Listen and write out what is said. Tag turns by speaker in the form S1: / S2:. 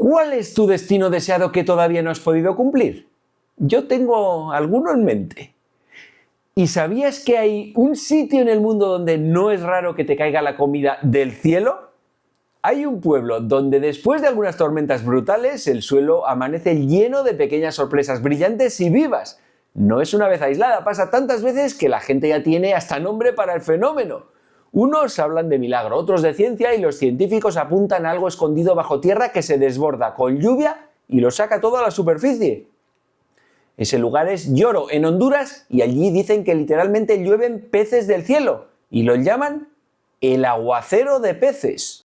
S1: ¿Cuál es tu destino deseado que todavía no has podido cumplir? Yo tengo alguno en mente. ¿Y sabías que hay un sitio en el mundo donde no es raro que te caiga la comida del cielo? Hay un pueblo donde después de algunas tormentas brutales el suelo amanece lleno de pequeñas sorpresas brillantes y vivas. No es una vez aislada, pasa tantas veces que la gente ya tiene hasta nombre para el fenómeno. Unos hablan de milagro, otros de ciencia y los científicos apuntan a algo escondido bajo tierra que se desborda con lluvia y lo saca todo a la superficie. Ese lugar es Lloro, en Honduras, y allí dicen que literalmente llueven peces del cielo y lo llaman el aguacero de peces.